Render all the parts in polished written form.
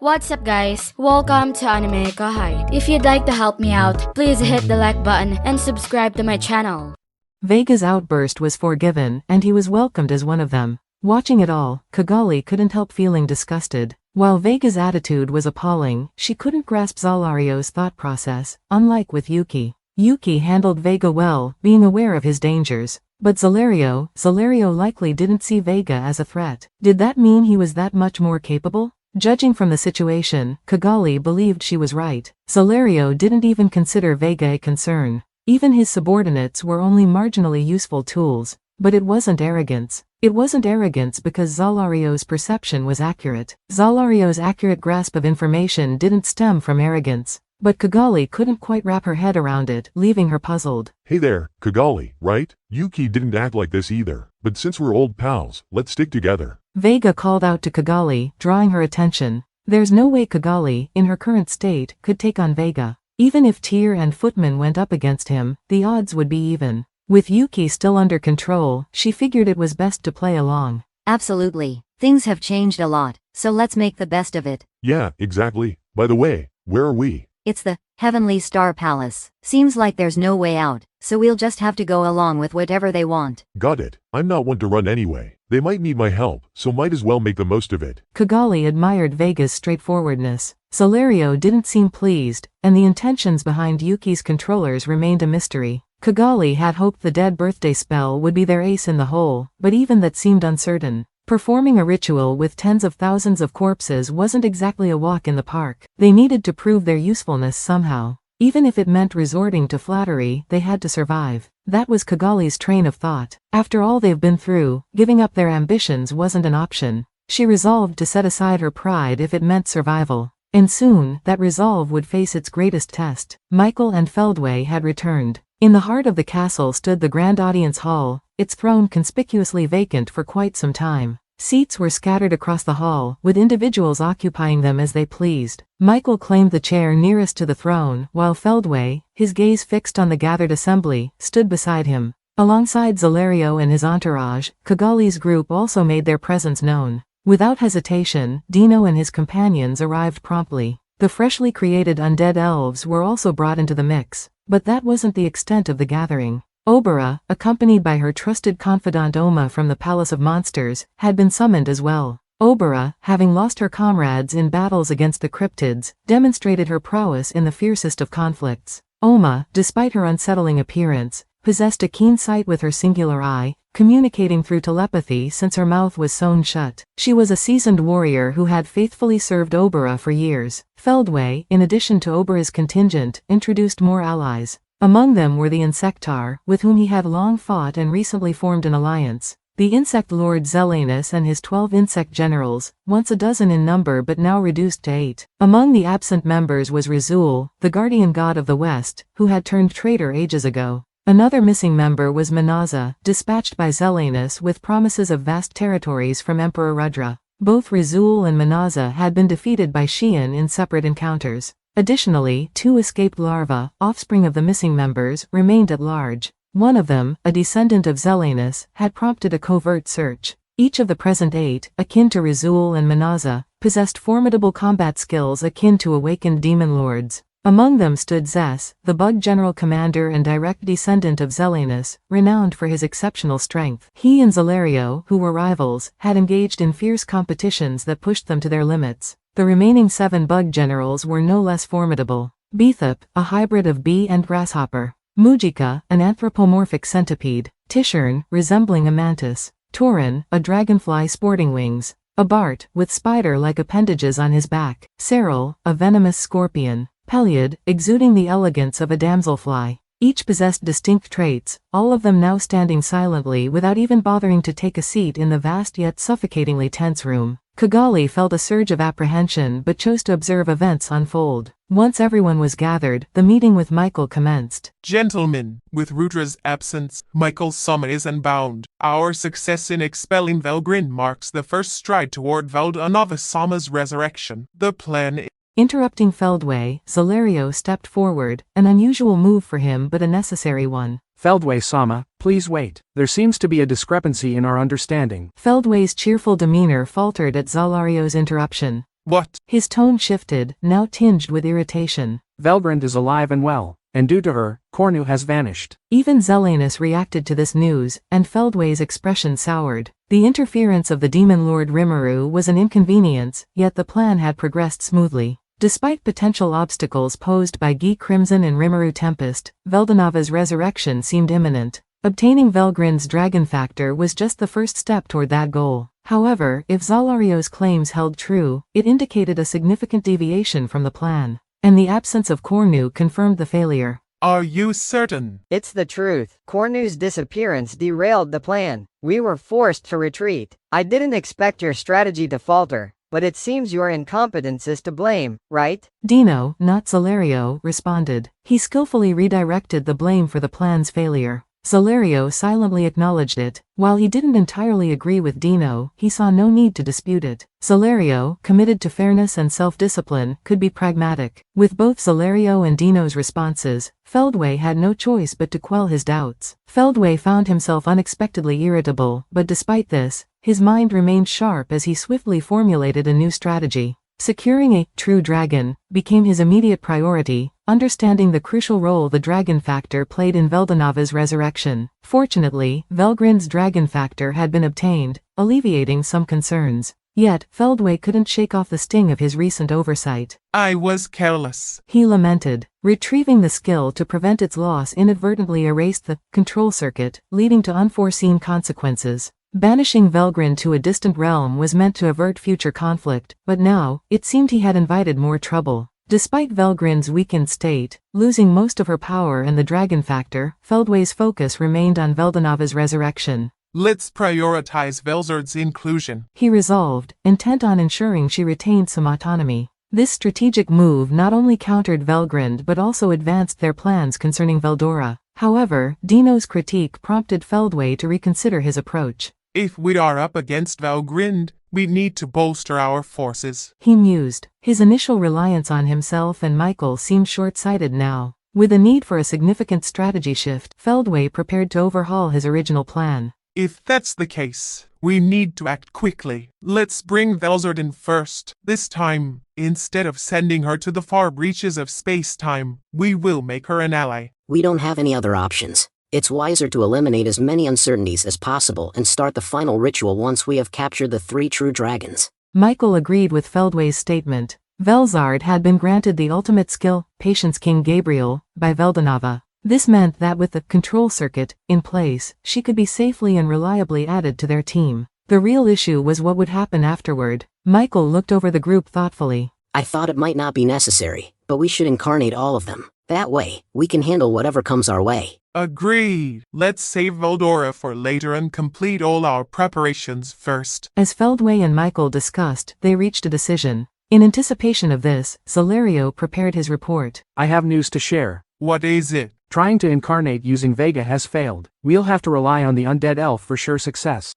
What's up guys, welcome to AnimeKouhai. If you'd like to help me out, please hit the like button and subscribe to my channel. Vega's outburst was forgiven, and he was welcomed as one of them. Watching it all, Kagali couldn't help feeling disgusted. While Vega's attitude was appalling, she couldn't grasp Zalario's thought process, unlike with Yuki. Yuki handled Vega well, being aware of his dangers. But Zalario likely didn't see Vega as a threat. Did that mean he was that much more capable? Judging from the situation, Kagali believed she was right. Zalario didn't even consider Vega a concern. Even his subordinates were only marginally useful tools. But it wasn't arrogance. It wasn't arrogance because Zalario's perception was accurate. Zalario's accurate grasp of information didn't stem from arrogance. But Kagali couldn't quite wrap her head around it, leaving her puzzled. Hey there, Kagali, right? Yuki didn't act like this either. But since we're old pals, let's stick together. Vega called out to Kagali, drawing her attention. There's no way Kagali, in her current state, could take on Vega. Even if Tyr and Footman went up against him, the odds would be even. With Yuki still under control, she figured it was best to play along. Absolutely. Things have changed a lot, so let's make the best of it. Yeah, exactly. By the way, where are we? It's the Heavenly Star Palace. Seems like there's no way out, so we'll just have to go along with whatever they want. Got it. I'm not one to run anyway. They might need my help, so might as well make the most of it. Kagali admired Vega's straightforwardness. Zalario didn't seem pleased, and the intentions behind Yuki's controllers remained a mystery. Kagali had hoped the dead birthday spell would be their ace in the hole, but even that seemed uncertain. Performing a ritual with tens of thousands of corpses wasn't exactly a walk in the park. They needed to prove their usefulness somehow. Even if it meant resorting to flattery, they had to survive. That was Kagali's train of thought. After all they've been through, giving up their ambitions wasn't an option. She resolved to set aside her pride if it meant survival. And soon, that resolve would face its greatest test. Michael and Feldway had returned. In the heart of the castle stood the Grand Audience Hall, its throne conspicuously vacant for quite some time. Seats were scattered across the hall, with individuals occupying them as they pleased. Michael claimed the chair nearest to the throne, while Feldway, his gaze fixed on the gathered assembly, stood beside him. Alongside Zalario and his entourage, Kagali's group also made their presence known. Without hesitation, Dino and his companions arrived promptly. The freshly created undead elves were also brought into the mix. But that wasn't the extent of the gathering. Obara, accompanied by her trusted confidant Oma from the Palace of Monsters, had been summoned as well. Obara, having lost her comrades in battles against the cryptids, demonstrated her prowess in the fiercest of conflicts. Oma, despite her unsettling appearance, possessed a keen sight with her singular eye, communicating through telepathy since her mouth was sewn shut. She was a seasoned warrior who had faithfully served Obara for years. Feldway, in addition to Obara's contingent, introduced more allies. Among them were the Insectar, with whom he had long fought and recently formed an alliance. The Insect Lord Zelanus and his 12 insect generals, once a dozen in number but now reduced to 8. Among the absent members was Rizul, the guardian god of the West, who had turned traitor ages ago. Another missing member was Minaza, dispatched by Zelanus with promises of vast territories from Emperor Rudra. Both Rizul and Minaza had been defeated by Xian in separate encounters. Additionally, 2 escaped larvae, offspring of the missing members, remained at large. One of them, a descendant of Zelanus, had prompted a covert search. Each of the present 8, akin to Rizul and Minaza, possessed formidable combat skills akin to awakened demon lords. Among them stood Zes, the bug general commander and direct descendant of Zelanus, renowned for his exceptional strength. He and Zalario, who were rivals, had engaged in fierce competitions that pushed them to their limits. The remaining 7 bug generals were no less formidable. Beethop, a hybrid of bee and grasshopper. Mujika, an anthropomorphic centipede. Tishern, resembling a mantis. Torin, a dragonfly sporting wings. Abart, with spider-like appendages on his back. Cyril, a venomous scorpion. Peliad, exuding the elegance of a damselfly. Each possessed distinct traits, all of them now standing silently without even bothering to take a seat in the vast yet suffocatingly tense room. Kagali felt a surge of apprehension but chose to observe events unfold. Once everyone was gathered, the meeting with Michael commenced. Gentlemen, with Rudra's absence, Michael's summon is unbound. Our success in expelling Velgrin marks the first stride toward Veldunava-sama's resurrection. The plan Interrupting Feldway, Zalario stepped forward, an unusual move for him but a necessary one. Feldway-sama, please wait. There seems to be a discrepancy in our understanding. Feldway's cheerful demeanor faltered at Zalario's interruption. What? His tone shifted, now tinged with irritation. Valgrind is alive and well, and due to her, Cornu has vanished. Even Zelenus reacted to this news, and Feldway's expression soured. The interference of the demon lord Rimuru was an inconvenience, yet the plan had progressed smoothly. Despite potential obstacles posed by Gi Crimson and Rimuru Tempest, Veldanava's resurrection seemed imminent. Obtaining Velgrind's dragon factor was just the first step toward that goal. However, if Zalario's claims held true, it indicated a significant deviation from the plan. And the absence of Cornu confirmed the failure. Are you certain? It's the truth. Cornu's disappearance derailed the plan. We were forced to retreat. I didn't expect your strategy to falter, but it seems your incompetence is to blame, right? Dino, not Zalario, responded. He skillfully redirected the blame for the plan's failure. Zalario silently acknowledged it. While he didn't entirely agree with Dino, he saw no need to dispute it. Zalario, committed to fairness and self-discipline, could be pragmatic. With both Zalario and Dino's responses, Feldway had no choice but to quell his doubts. Feldway found himself unexpectedly irritable, but despite this, his mind remained sharp as he swiftly formulated a new strategy. Securing a true dragon became his immediate priority, understanding the crucial role the dragon factor played in Veldanava's resurrection. Fortunately, Velgrind's dragon factor had been obtained, alleviating some concerns. Yet, Feldway couldn't shake off the sting of his recent oversight. I was careless. He lamented. Retrieving the skill to prevent its loss inadvertently erased the control circuit, leading to unforeseen consequences. Banishing Velgrind to a distant realm was meant to avert future conflict, but now, it seemed he had invited more trouble. Despite Velgrind's weakened state, losing most of her power and the dragon factor, Feldway's focus remained on Veldanava's resurrection. Let's prioritize Velzard's inclusion, he resolved, intent on ensuring she retained some autonomy. This strategic move not only countered Velgrind but also advanced their plans concerning Veldora. However, Dino's critique prompted Feldway to reconsider his approach. If we are up against Velgrind, we need to bolster our forces, he mused. His initial reliance on himself and Michael seemed short-sighted now. With a need for a significant strategy shift, Feldway prepared to overhaul his original plan. If that's the case, we need to act quickly. Let's bring Velzard in first. This time, instead of sending her to the far reaches of space-time, we will make her an ally. We don't have any other options. It's wiser to eliminate as many uncertainties as possible and start the final ritual once we have captured the 3 true dragons. Michael agreed with Feldway's statement. Velzard had been granted the ultimate skill, Patience King Gabriel, by Veldanava. This meant that with the control circuit in place, she could be safely and reliably added to their team. The real issue was what would happen afterward. Michael looked over the group thoughtfully. I thought it might not be necessary, but we should incarnate all of them. That way, we can handle whatever comes our way. Agreed. Let's save Veldora for later and complete all our preparations first. As Feldway and Michael discussed, they reached a decision. In anticipation of this, Zalario prepared his report. I have news to share. What is it? Trying to incarnate using Vega has failed. We'll have to rely on the undead elf for sure success.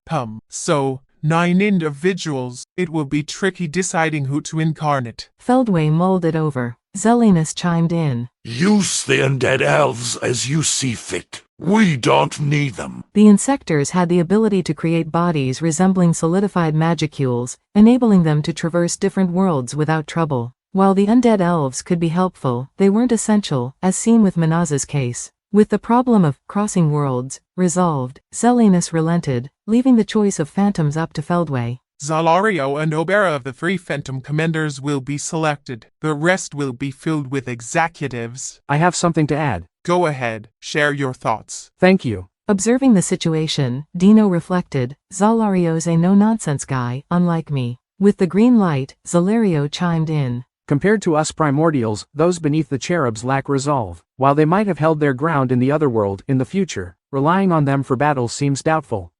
So, 9 individuals. It will be tricky deciding who to incarnate. Feldway mulled it over. Zelenus chimed in. Use the undead elves as you see fit. We don't need them. The insectors had the ability to create bodies resembling solidified magicules, enabling them to traverse different worlds without trouble. While the undead elves could be helpful, they weren't essential, as seen with Minaza's case. With the problem of crossing worlds resolved, Zelenus relented, leaving the choice of phantoms up to Feldway. Zalario and Obera of the 3 Phantom Commanders will be selected. The rest will be filled with executives. I have something to add. Go ahead, share your thoughts. Thank you. Observing the situation, Dino reflected, Zalario's a no-nonsense guy, unlike me. With the green light, Zalario chimed in. Compared to us primordials, those beneath the cherubs lack resolve. While they might have held their ground in the other world in the future, relying on them for battle seems doubtful.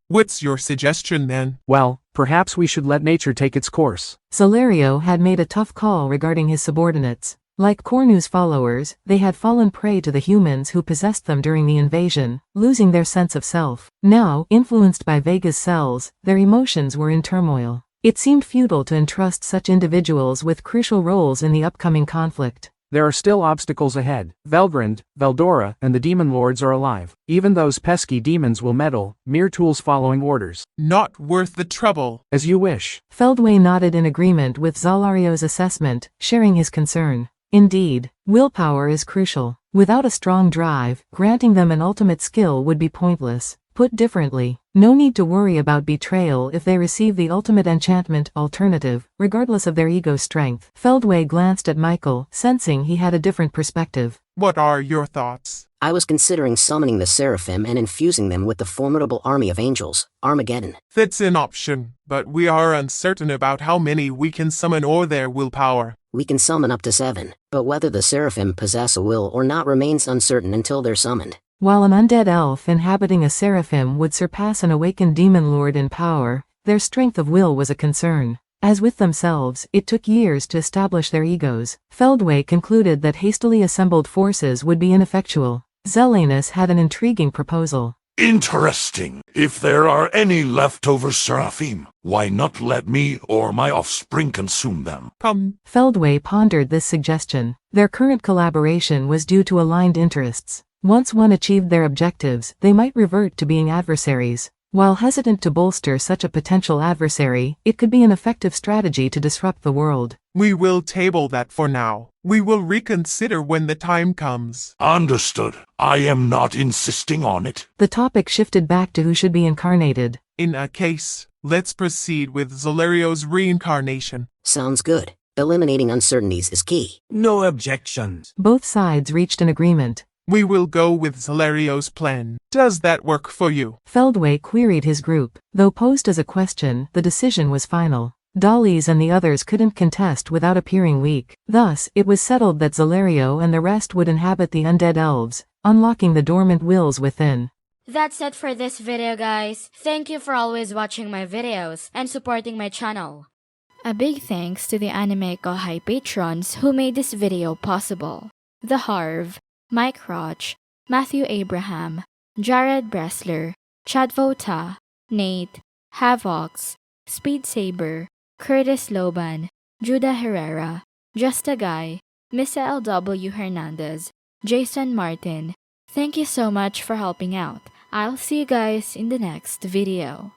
What's your suggestion then? Well, perhaps we should let nature take its course. Zalario had made a tough call regarding his subordinates. Like Cornu's followers, they had fallen prey to the humans who possessed them during the invasion, losing their sense of self. Now, influenced by Vega's cells, their emotions were in turmoil. It seemed futile to entrust such individuals with crucial roles in the upcoming conflict. There are still obstacles ahead. Velgrund, Veldora, and the demon lords are alive. Even those pesky demons will meddle, mere tools following orders. Not worth the trouble. As you wish. Feldway nodded in agreement with Zalario's assessment, sharing his concern. Indeed, willpower is crucial. Without a strong drive, granting them an ultimate skill would be pointless. Put differently, no need to worry about betrayal if they receive the ultimate enchantment alternative, regardless of their ego strength. Feldway glanced at Michael, sensing he had a different perspective. What are your thoughts? I was considering summoning the Seraphim and infusing them with the formidable army of angels, Armageddon. That's an option, but we are uncertain about how many we can summon or their willpower. We can summon up to 7, but whether the Seraphim possess a will or not remains uncertain until they're summoned. While an undead elf inhabiting a seraphim would surpass an awakened demon lord in power, their strength of will was a concern. As with themselves, it took years to establish their egos. Feldway concluded that hastily assembled forces would be ineffectual. Zelenus had an intriguing proposal. Interesting. If there are any leftover Seraphim, why not let me or my offspring consume them? Feldway pondered this suggestion. Their current collaboration was due to aligned interests. Once one achieved their objectives, they might revert to being adversaries. While hesitant to bolster such a potential adversary, it could be an effective strategy to disrupt the world. We will table that for now. We will reconsider when the time comes. Understood. I am not insisting on it. The topic shifted back to who should be incarnated. In a case, let's proceed with Zalario's reincarnation. Sounds good. Eliminating uncertainties is key. No objections. Both sides reached an agreement. We will go with Zalario's plan. Does that work for you? Feldway queried his group. Though posed as a question, the decision was final. Dolly's and the others couldn't contest without appearing weak. Thus, it was settled that Zalario and the rest would inhabit the undead elves, unlocking the dormant wills within. That's it for this video, guys. Thank you for always watching my videos and supporting my channel. A big thanks to the AnimeKouhai patrons who made this video possible. The Harv, Mike Roch, Matthew Abraham, Jared Bressler, Chad Vota, Nate, Havox, Speed Saber, Curtis Loban, Judah Herrera, Justa Guy, Missa LW Hernandez, Jason Martin. Thank you so much for helping out. I'll see you guys in the next video.